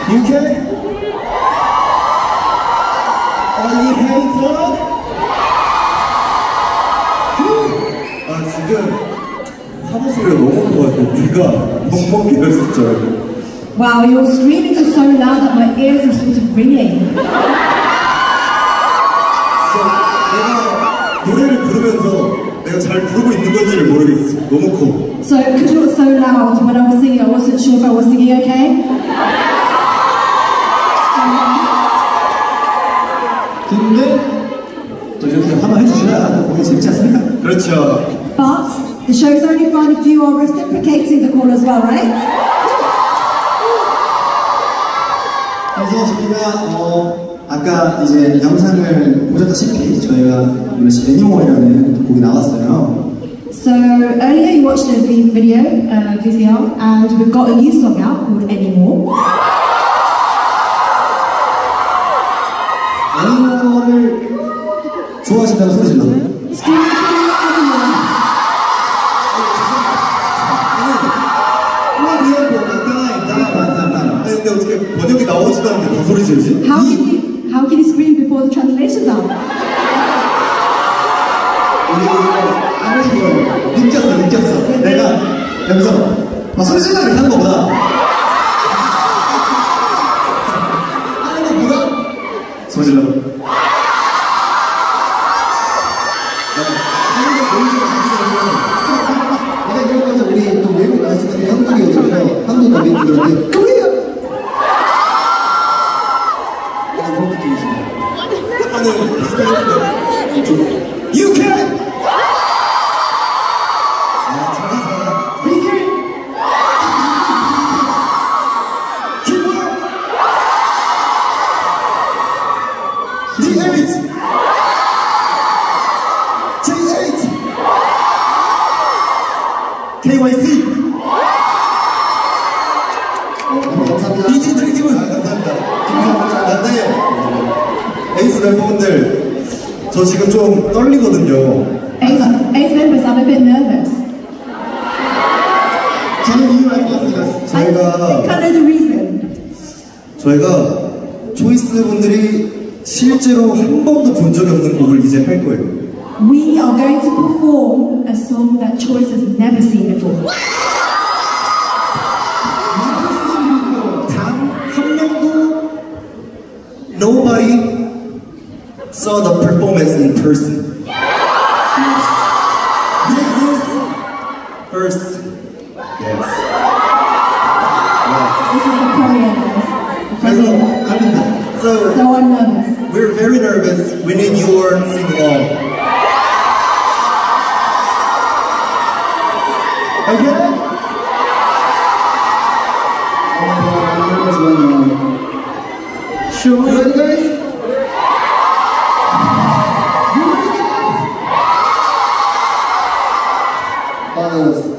Yuchan? Are you having fun? 아 지금 사무 소리가 너무 커가지고 귀가 멍멍 기렸었죠. Wow, your screaming is so loud that my ears are sort of ringing. 내가 노래를 부르면서 내가 잘 부르고 있는 건지를 모르겠어. 너무 커. So, because it was so loud when I was singing, I wasn't sure if I was singing okay. 근데 또 이렇게 한번 해주시면 또 보기 재밌지 않습니까? 그렇죠. But the show's only fun if you are reciprocating the call as well, right? 그래서 저희가 아까 이제 영상을 보셨다시피 저희가 애니멀이라는 곡이 나왔어요. So earlier you watched a video, VCR, and we've got a new song out called Anymore. 애니멀을 좋아하신다고 소리 질러. 근데 어떻게 번역이 나오지도 않는데 다 소리 지르지? How can you scream before the translations out? 느꼈어. 내가 여기서 막 소리 지르다 이렇게 하는 거보다 하는 것보다 소리 질러. 내가 이런 거죠. 우리 또 외국 가수들이 한국에 오셔서 한국 가수들한테 거기야! 약간 그런 느낌이시네. 하는 비슷한 Yuchan! KYC! 감사합니다. 이지 드리지문! 감사합니다. 네. 에이스 멤버분들, 저 지금 좀 떨리거든요. Ace members, I'm a bit nervous. 저는 이유를 알 것 같습니다. I think I know the reason. 저희가 초이스 분들이 실제로 한 번도 본 적이 없는 곡을 이제 할 거예요. We are going to perform a song that Choice has never seen before. Nobody saw the performance in person. This is first. Yes. This is the premiere. So I'm nervous. We're very nervous. We need your sing-along. Okay? Sure. You ready, guys? You ready, guys?